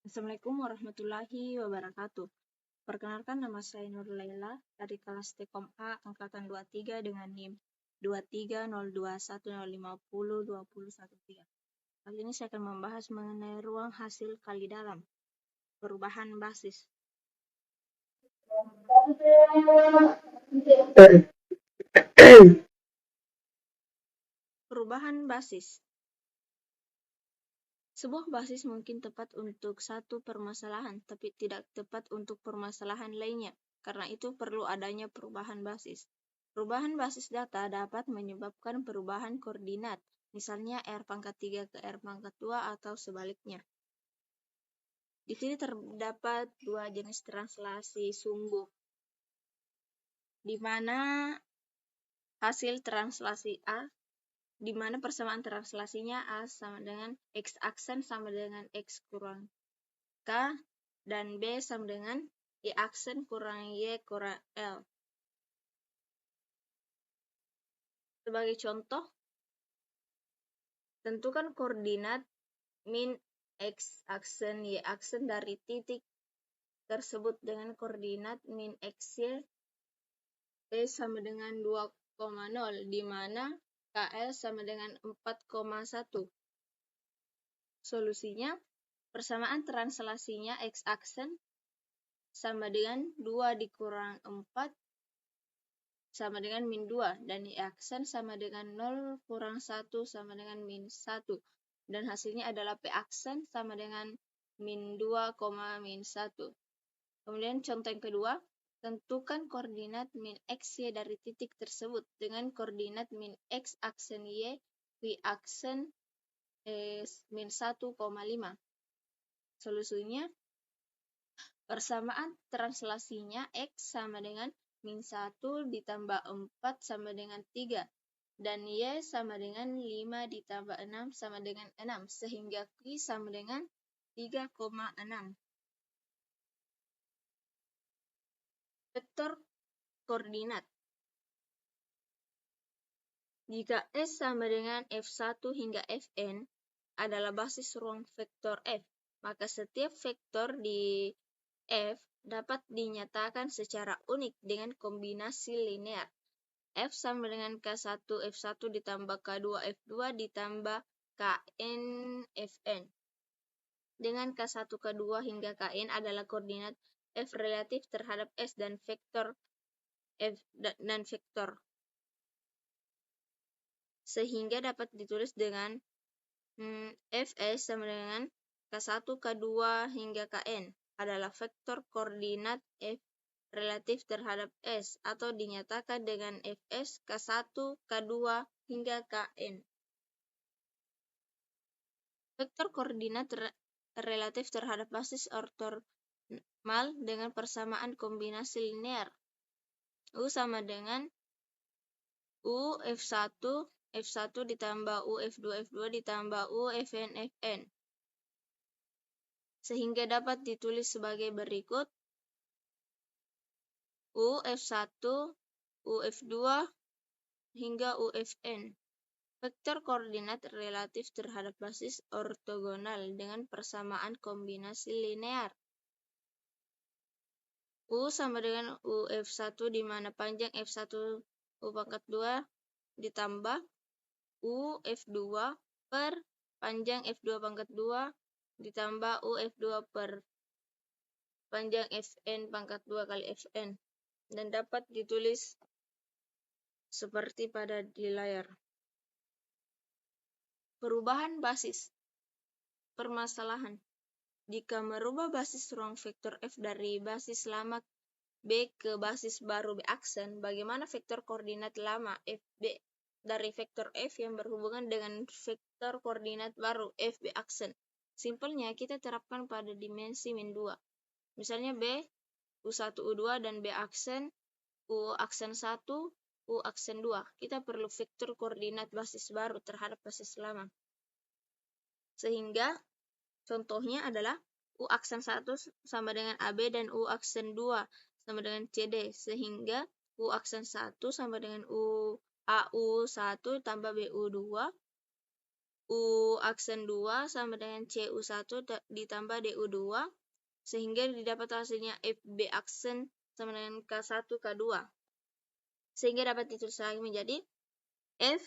Assalamualaikum warahmatullahi wabarakatuh. Perkenalkan, nama saya Nur Laila dari kelas Tekom A angkatan 23 dengan NIM 230210502013. Kali ini saya akan membahas mengenai ruang hasil kali dalam, perubahan basis. Perubahan basis. Sebuah basis mungkin tepat untuk satu permasalahan, tapi tidak tepat untuk permasalahan lainnya. Karena itu perlu adanya perubahan basis. Perubahan basis data dapat menyebabkan perubahan koordinat, misalnya R⁻³ ke R⁻² atau sebaliknya. Di sini terdapat dua jenis translasi sumbu, di mana hasil translasi A, di mana persamaan translasinya A sama dengan X aksen sama dengan X kurang K, dan B sama dengan Y aksen kurang Y kurang L. Sebagai contoh, tentukan koordinat min X aksen Y aksen dari titik tersebut dengan koordinat min XY sama dengan 2,0, di mana KL sama dengan 4,1. Solusinya, persamaan translasinya X aksen sama dengan 2 dikurang 4 sama dengan min 2, dan Y aksen sama dengan 0 kurang 1 sama dengan min 1, dan hasilnya adalah P aksen sama dengan min 2, min 1. Kemudian contoh yang kedua, tentukan koordinat min XY dari titik tersebut dengan koordinat min X aksen Y, Y aksen min 1,5. Solusinya, persamaan translasinya X sama dengan min 1 ditambah 4 sama dengan 3, dan Y sama dengan 5 ditambah 6 sama dengan 6, sehingga Q sama dengan 3,6. Vektor koordinat. Jika S sama dengan F1 hingga Fn adalah basis ruang vektor F, maka setiap vektor di F dapat dinyatakan secara unik dengan kombinasi linear. F sama dengan K1 F1 ditambah K2 F2 ditambah Kn Fn. Dengan K1 K2 hingga Kn adalah koordinat F relatif terhadap S dan vektor F dan vektor, sehingga dapat ditulis dengan Fs sama dengan K1 K2 hingga Kn adalah vektor koordinat F relatif terhadap S, atau dinyatakan dengan Fs K1 K2 hingga Kn. Vektor koordinat relatif terhadap basis ortonormal dengan persamaan kombinasi linear. U sama dengan U F1 F1 ditambah U F2 F2 ditambah U Fn Fn, sehingga dapat ditulis sebagai berikut: U F1 U F2 hingga U Fn. Vektor koordinat relatif terhadap basis ortogonal dengan persamaan kombinasi linear. U sama dengan U F1, di mana panjang F1 U⁻² ditambah U F2 per panjang F2⁻² ditambah U F2 per panjang Fn⁻² kali Fn, dan dapat ditulis seperti pada di layar. Perubahan basis. Permasalahan: jika merubah basis ruang vektor F dari basis lama B ke basis baru B aksen, bagaimana vektor koordinat lama FB dari vektor F yang berhubungan dengan vektor koordinat baru FB aksen? Simpelnya, kita terapkan pada dimensi min 2. Misalnya B, U1, U2, dan B aksen, U aksen 1, U aksen 2. Kita perlu vektor koordinat basis baru terhadap basis lama. Sehingga contohnya adalah U aksen 1 sama dengan AB dan U aksen 2 sama dengan CD, sehingga U aksen 1 sama dengan AU1 tambah BU2 U aksen 2 sama dengan CU1 ditambah DU2, sehingga didapat hasilnya FB aksen sama dengan K1 K2. Sehingga dapat ditulis lagi menjadi F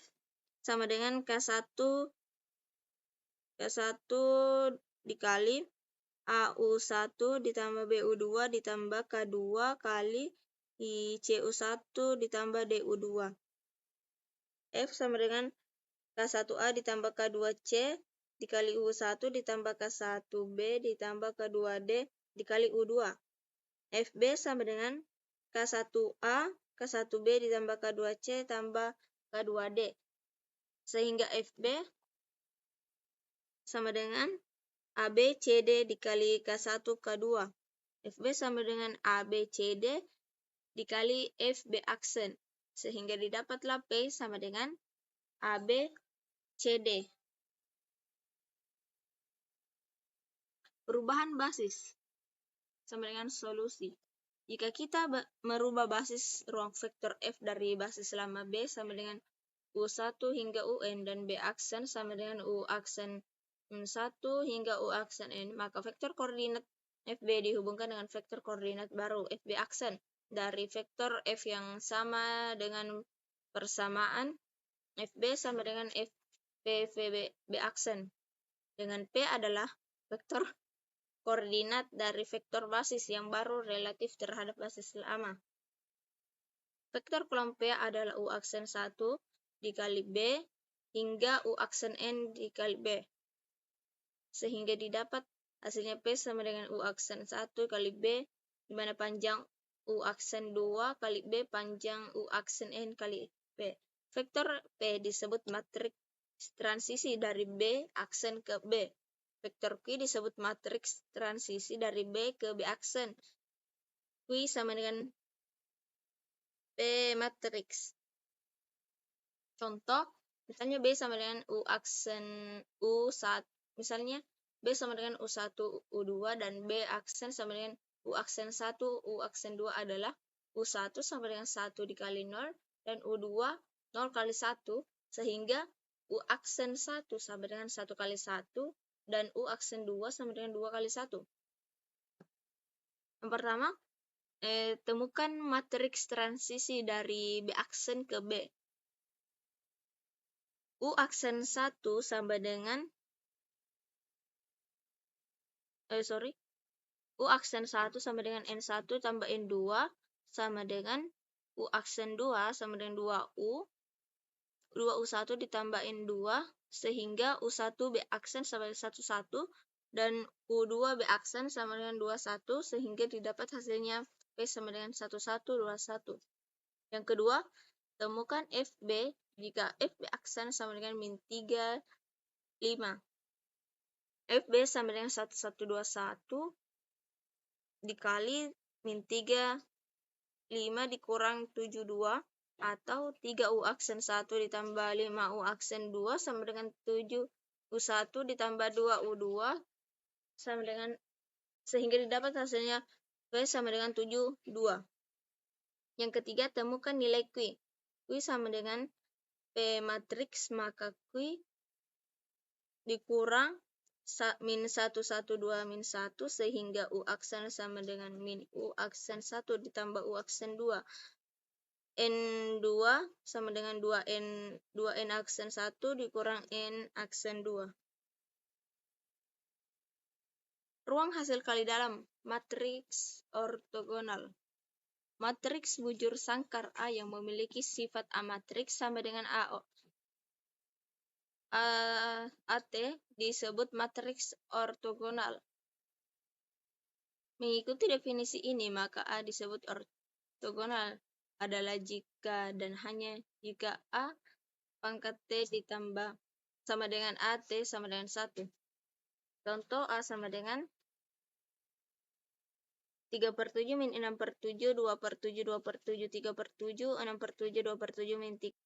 sama dengan K1 dikali AU1 ditambah BU2 ditambah K2 kali CU1 ditambah DU2. F sama dengan K1A ditambah K2C dikali U1 ditambah K1B ditambah K2D dikali U2. FB sama dengan K1A, K1B ditambah K2C tambah K2D. Sehingga FB sama dengan ABCD dikali K1 K2. FB sama dengan ABCD dikali FB aksen. Sehingga didapatlah P sama dengan ABCD. Perubahan basis sama dengan solusi. Jika kita merubah basis ruang vektor F dari basis lama B sama dengan U1 hingga UN dan B aksen sama dengan U aksen 1 hingga U aksen N, maka vektor koordinat FB dihubungkan dengan vektor koordinat baru FB aksen dari vektor F yang sama dengan persamaan FB sama dengan FP B aksen, dengan P adalah vektor koordinat dari vektor basis yang baru relatif terhadap basis lama. Vektor kolom P adalah U aksen 1 dikali B hingga U aksen N dikali B. Sehingga didapat hasilnya P sama dengan U aksen 1 kali B, di mana panjang U aksen 2 kali B panjang U aksen N kali B. Vektor P disebut matriks transisi dari B aksen ke B. Vektor Q disebut matriks transisi dari B ke B aksen. Q sama dengan P matriks. Contoh, misalnya B sama dengan U aksen U1. Misalnya B sama dengan U1 U2 dan B aksen sama dengan U aksen 1 U aksen 2 adalah U1 sama dengan 1 dikali 0 dan U2 0 kali 1, sehingga U aksen 1 sama dengan 1 kali 1 dan U aksen 2 sama dengan 2 kali 1. Yang pertama, temukan matriks transisi dari B aksen ke B. U aksen 1 sama dengan U aksen 1 sama dengan N1 tambah N2 sama dengan U aksen 2 sama dengan 2U. 2U1 ditambah N2 sehingga U1 B aksen sama dengan 11 dan U2 B aksen sama dengan 21, sehingga didapat hasilnya P sama dengan 1121. Yang kedua, temukan FB jika FB aksen sama dengan min 3, 5. FB sama dengan 1121 dikali min 3, 5 dikurang 72, atau 3U aksen 1 ditambah 5U aksen 2 sama dengan 7U1 ditambah 2U2 sama dengan, sehingga didapat hasilnya P sama dengan 72. Yang ketiga, temukan nilai Q. Q sama dengan P matriks, maka Q dikurang min 1, 1, 2, min 1, sehingga U aksen sama dengan min U aksen 1 ditambah U aksen 2. N2 sama dengan 2N aksen 1 dikurang N aksen 2. Ruang hasil kali dalam matriks ortogonal. Matriks bujur sangkar A yang memiliki sifat A matriks sama dengan AT disebut matriks ortogonal. Mengikuti definisi ini, maka A disebut ortogonal adalah jika dan hanya jika A pangkat T ditambah sama dengan AT sama dengan 1. Contoh, A sama dengan 3/7 min 6/7, 2/7, 2/7, 3/7, 6/7, 2/7 min 3.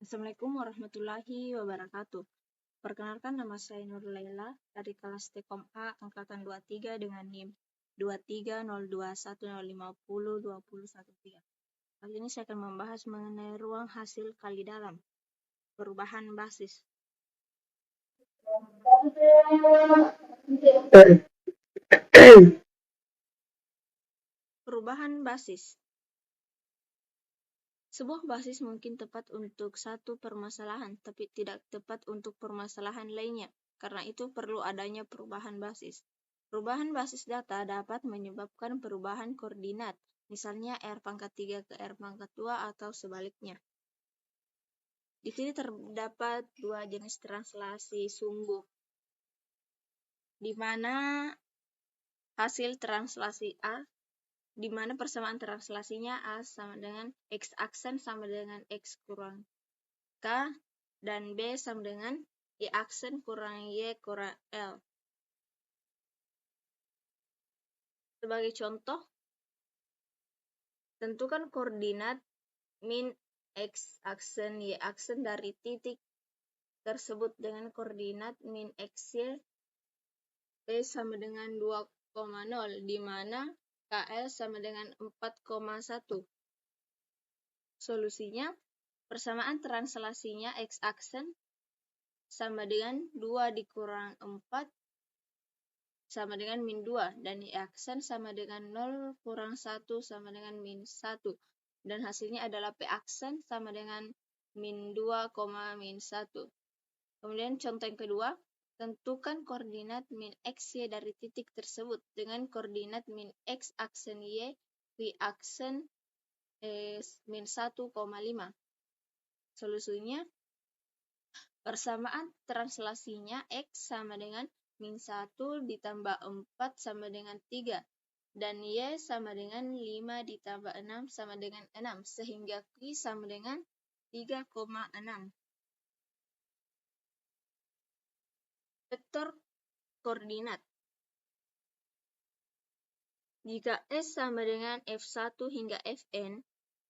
Assalamualaikum warahmatullahi wabarakatuh. Perkenalkan, nama saya Nur Laila dari kelas Tekom A angkatan 23 dengan NIM 230210502013. Kali ini saya akan membahas mengenai ruang hasil kali dalam, perubahan basis. Perubahan basis. Sebuah basis mungkin tepat untuk satu permasalahan, tapi tidak tepat untuk permasalahan lainnya. Karena itu perlu adanya perubahan basis. Perubahan basis data dapat menyebabkan perubahan koordinat, misalnya R⁻³ ke R⁻² atau sebaliknya. Di sini terdapat dua jenis translasi sumbu, di mana hasil translasi A, di mana persamaan translasinya A sama dengan X aksen sama dengan X kurang K, dan B sama dengan Y aksen kurang Y kurang L. Sebagai contoh, tentukan koordinat min X aksen Y aksen dari titik tersebut dengan koordinat min XY B sama dengan 2,0, di mana KL sama dengan 4,1. Solusinya, persamaan translasinya X aksen sama dengan 2 dikurang 4 sama dengan min 2, dan Y aksen sama dengan 0 kurang 1 sama dengan min 1. Dan hasilnya adalah P aksen sama dengan min 2, min 1. Kemudian contoh yang kedua, tentukan koordinat min XY dari titik tersebut dengan koordinat min X aksen Y, Y aksen min 1,5. Solusinya, persamaan translasinya X sama dengan min 1 ditambah 4 sama dengan 3. Dan Y sama dengan 5 ditambah 6 sama dengan 6. Sehingga Q sama dengan 3,6. Vektor koordinat. Jika S sama dengan F1 hingga Fn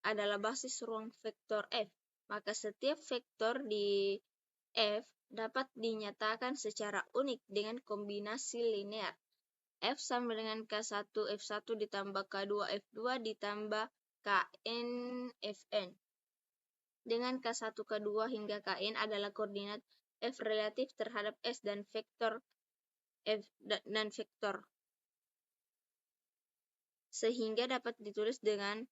adalah basis ruang vektor F, maka setiap vektor di F dapat dinyatakan secara unik dengan kombinasi linear. F sama dengan K1 F1 ditambah K2 F2 ditambah Kn Fn. Dengan K1 K2 hingga Kn adalah koordinat F relatif terhadap S dan vektor F dan vektor. Sehingga dapat ditulis dengan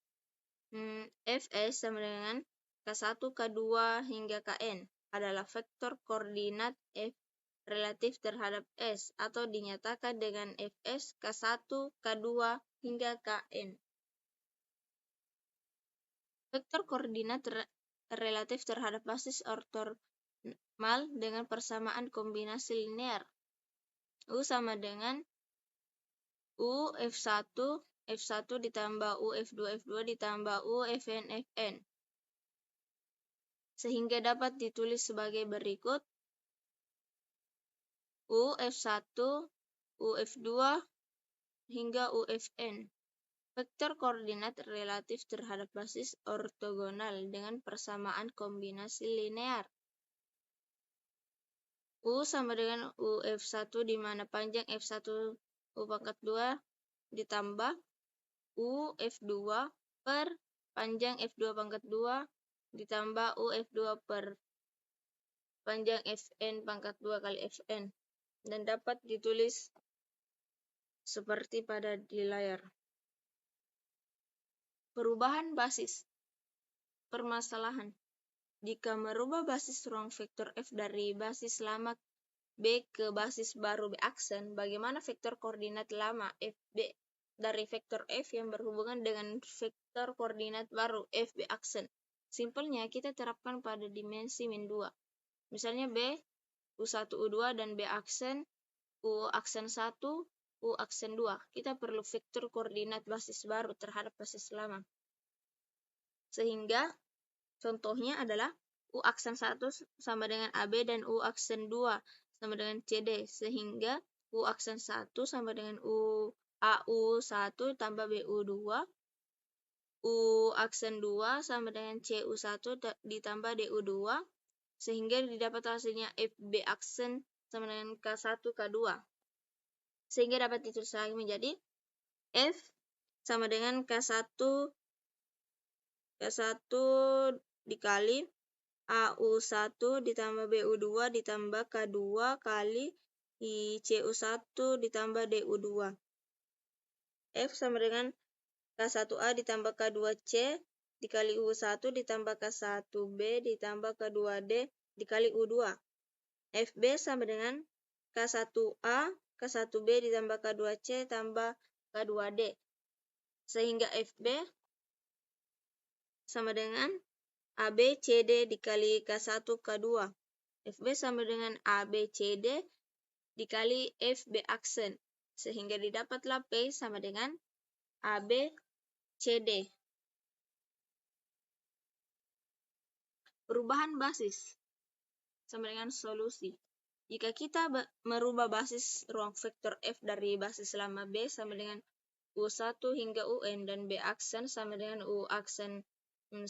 Fs sama dengan K1 K2 hingga Kn adalah vektor koordinat F relatif terhadap S, atau dinyatakan dengan Fs K1 K2 hingga Kn. Vektor koordinat relatif terhadap basis ortonormal dengan persamaan kombinasi linear. U sama dengan U F1 F1 ditambah U F2 F2 ditambah U Fn Fn. Sehingga dapat ditulis sebagai berikut: U F1 U F2 hingga U Fn. Vektor koordinat relatif terhadap basis ortogonal dengan persamaan kombinasi linear. U sama dengan U F1 di mana panjang F1 U⁻² ditambah U F2 per panjang F2⁻² ditambah U F2 per panjang Fn⁻² kali Fn. Dan dapat ditulis seperti pada di layar. Perubahan basis. Permasalahan. Jika merubah basis ruang vektor F dari basis lama B ke basis baru B aksen, bagaimana vektor koordinat lama FB dari vektor F yang berhubungan dengan vektor koordinat baru FB aksen? Simpelnya kita terapkan pada dimensi min 2. Misalnya B, U1, U2, dan B aksen, U aksen 1, U aksen 2. Kita perlu vektor koordinat basis baru terhadap basis lama. Sehingga contohnya adalah U aksen 1 sama dengan AB dan U aksen 2 sama dengan CD. Sehingga U aksen 1 sama dengan AU1 tambah BU2 U aksen 2 sama dengan CU1 ditambah DU2, sehingga didapat hasilnya FB aksen sama dengan K1 K2. Sehingga dapat ditulis lagi menjadi F sama dengan K1 dikali AU1 ditambah BU2 ditambah K2 kali CU1 ditambah DU2. F sama dengan K1A ditambah K2C dikali U1 ditambah K1B ditambah K2D dikali U2. FB sama dengan K1A, K1B ditambah K2C tambah K2D. Sehingga FB sama dengan ABCD dikali K1 K2. FB sama dengan ABCD dikali FB aksen. Sehingga didapatlah P sama dengan ABCD. Perubahan basis sama dengan solusi. Jika kita merubah basis ruang vektor F dari basis lama B sama dengan U1 hingga UN dan B aksen sama dengan U aksen 1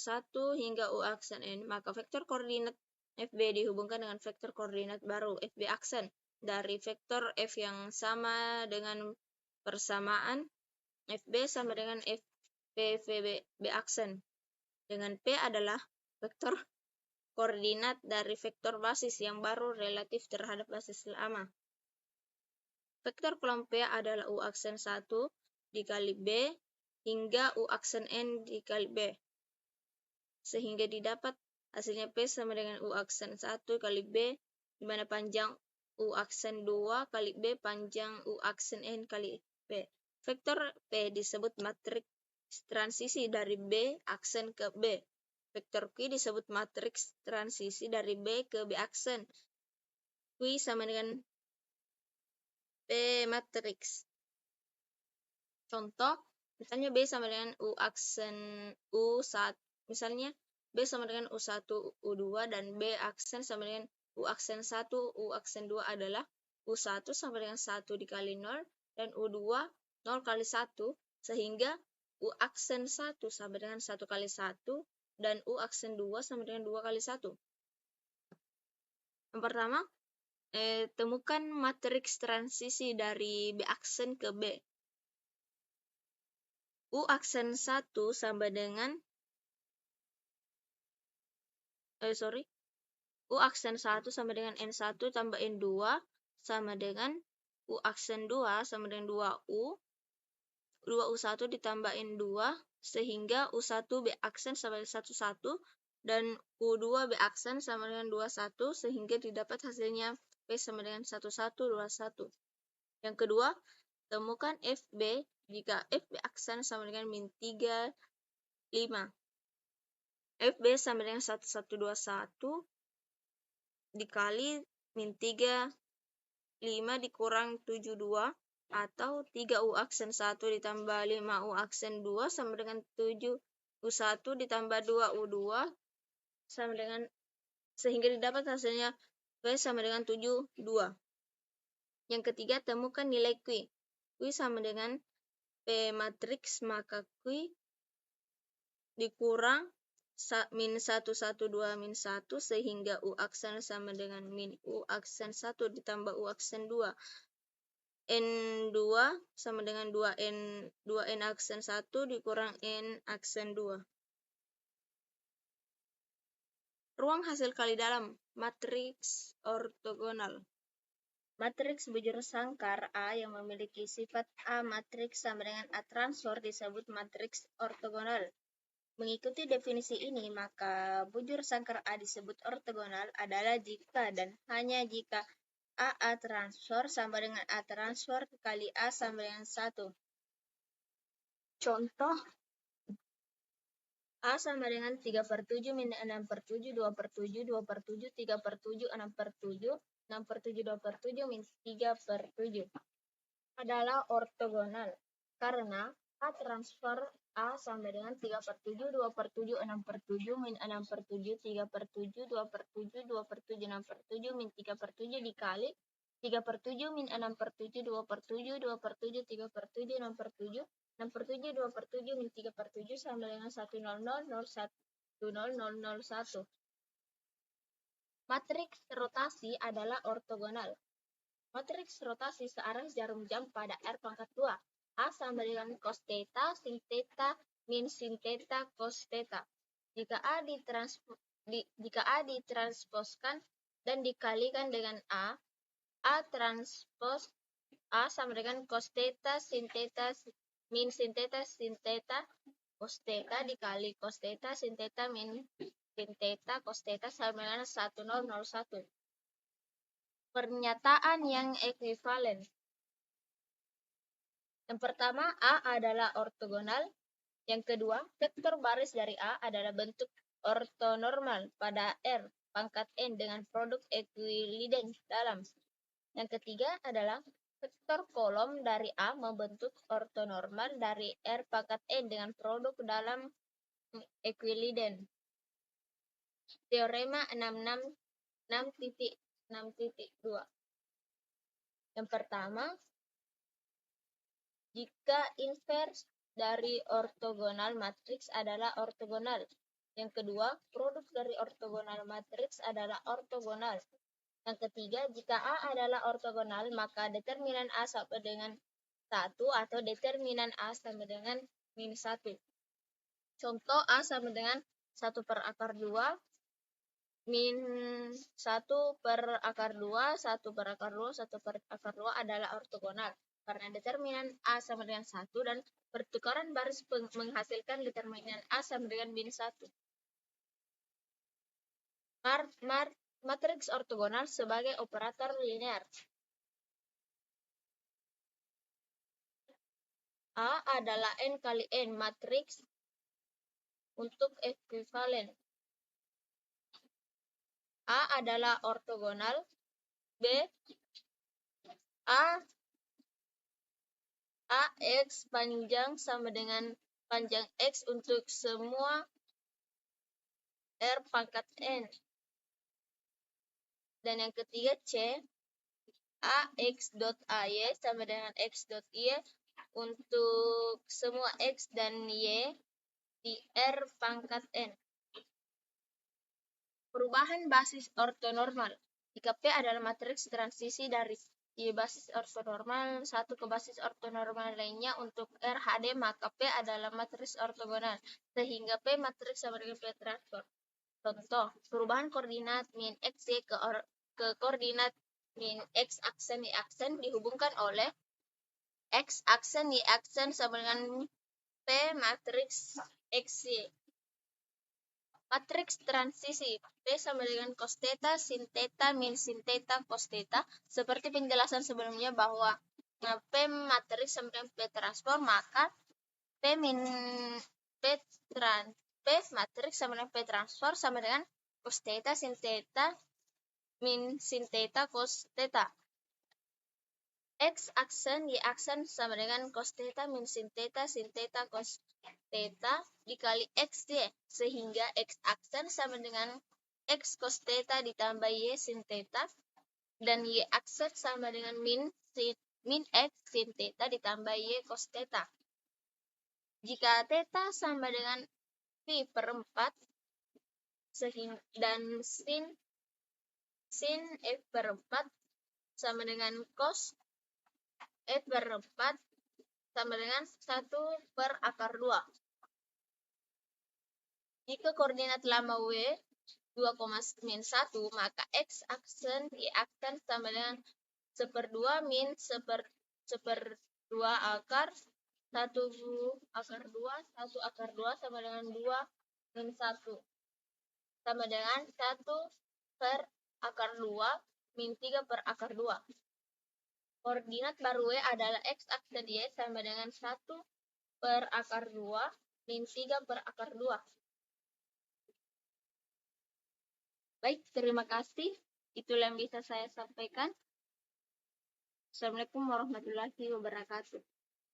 hingga U aksen N, maka vektor koordinat FB dihubungkan dengan vektor koordinat baru FB aksen dari vektor F yang sama dengan persamaan FB sama dengan FP B aksen, dengan P adalah vektor koordinat dari vektor basis yang baru relatif terhadap basis lama. Vektor kolom P adalah U aksen 1 dikali B hingga U aksen N dikali B. Sehingga didapat hasilnya P sama dengan U aksen 1 kali B, di mana panjang U aksen 2 kali B panjang U aksen N kali B. Vektor P disebut matriks transisi dari B aksen ke B. Vektor Q disebut matriks transisi dari B ke B aksen. Q sama dengan P matriks. Contoh, misalnya B sama dengan U aksen U1. Misalnya B sama dengan U1 U2 dan B aksen sama dengan U aksen 1 U aksen 2 adalah U1 sama dengan 1 dikali 0 dan U2 0 kali 1, sehingga U aksen 1 sama dengan 1 kali 1 dan U aksen 2 sama dengan 2 kali 1. Yang pertama, temukan matriks transisi dari B aksen ke B. U aksen 1 sama dengan U aksen 1 sama dengan N1 tambah N2 sama dengan U aksen 2 sama dengan 2U 2U1 ditambah N2, sehingga U1 B aksen sama dengan 11 dan U2 B aksen sama dengan 21, sehingga didapat hasilnya P sama dengan 1121. Yang kedua, temukan FB jika FB aksen sama dengan min 3, 5. FB sama dengan 1121 dikali min 3, 5 dikurang 72, atau 3U aksen 1 ditambah 5U aksen 2 sama dengan 7U1 ditambah 2U2 sama dengan, sehingga didapat hasilnya P sama dengan 72. Yang ketiga, temukan nilai Q. Q sama dengan P matriks, maka Q dikurang min 1, 1, 2, min 1, sehingga U aksen sama dengan min U aksen 1 ditambah U aksen 2. N2 sama dengan 2N aksen 1 dikurang N aksen 2. Ruang hasil kali dalam matriks ortogonal. Matriks bujur sangkar A yang memiliki sifat A matriks sama dengan A transfor disebut matriks ortogonal. Mengikuti definisi ini, maka bujur sangkar A disebut ortogonal adalah jika dan hanya jika A transfor sama dengan A transfor kali A sama dengan 1. Contoh, A sama dengan 3/7 min 6/7, 2/7, 2/7, 3/7, 6/7, 6/7, 2/7, min 3/7 adalah ortogonal karena A transfor A sama dengan 3/7, 2/7, 6/7, min 6/7, 3/7, 2/7, 2/7, 6/7, min 3/7 dikali 3/7, min 6/7, 2/7, 2/7, 3/7, 6/7, 6/7, 2/7, min 3/7 sama dengan 100, 010, 1. Matriks rotasi adalah ortogonal. Matriks rotasi searah jarum jam pada R pangkat 2. A sama dengan cos theta, sin theta, min sin theta, cos theta. Jika A ditransposkan dan dikalikan dengan A transpos A sama dengan cos theta, sin theta, min sin theta, sin theta, cos theta dikali cos theta, sin theta, min sin theta, cos theta sama dengan 1001. Pernyataan yang ekuivalen. Yang pertama, A adalah ortogonal. Yang kedua, vektor baris dari A adalah bentuk ortonormal pada R pangkat N dengan produk ekuiliden dalam. Yang ketiga adalah vektor kolom dari A membentuk ortonormal dari R pangkat N dengan produk dalam ekuiliden. Teorema 6.6.2. Yang pertama, jika invers dari ortogonal matriks adalah ortogonal. Yang kedua, produk dari ortogonal matriks adalah ortogonal. Yang ketiga, jika A adalah ortogonal, maka determinan A sama dengan 1 atau determinan A sama dengan min 1. Contoh, A sama dengan 1/2, min 1/2, 1/2, 1/2 adalah ortogonal. Karena determinan A sama dengan 1 dan pertukaran baris menghasilkan determinan A sama dengan min 1. Matriks ortogonal sebagai operator linear. A adalah N kali N matriks untuk ekuivalen. A adalah ortogonal. B. AX panjang sama dengan panjang X untuk semua R pangkat N. Dan yang ketiga C. AX.AY sama dengan X.Y untuk semua X dan Y di R pangkat N. Perubahan basis ortonormal. Jika P adalah matriks transisi dari Y basis ortonormal satu ke basis ortonormal lainnya untuk R HD, maka P adalah matriks ortogonal, sehingga P matriks sama dengan P transport. Contoh, perubahan koordinat min X, Y ke koordinat min X aksen, Y aksen dihubungkan oleh X aksen, Y aksen sama dengan P matriks XY. Matriks transisi P sama dengan cos theta, sin theta, min sin theta, cos theta. Seperti penjelasan sebelumnya bahwa P matriks sama dengan P transform, maka P matriks sama dengan P transform sama dengan cos theta, sin theta, min sin theta, cos theta. X aksen, Y aksen sama dengan cos theta, min sin theta, cos theta dikali XY, sehingga X aksen sama dengan X cos theta ditambah Y sin theta, dan Y aksen sama dengan min X sin theta ditambah Y cos theta. Jika theta sama dengan pi/4 dan sin F/4 sama dengan cos F/4 sama dengan 1/2. Jika koordinat lama W 2,-1, maka X aksen, Y aksen sama dengan 1/2 min 1/2 akar 1/2 sama dengan 2 min 1 sama dengan 1/2 min 3/2. Koordinat baru W adalah X aksen Y sama dengan 1/2 min 3/2. Baik, terima kasih. Itulah yang bisa saya sampaikan. Assalamualaikum warahmatullahi wabarakatuh.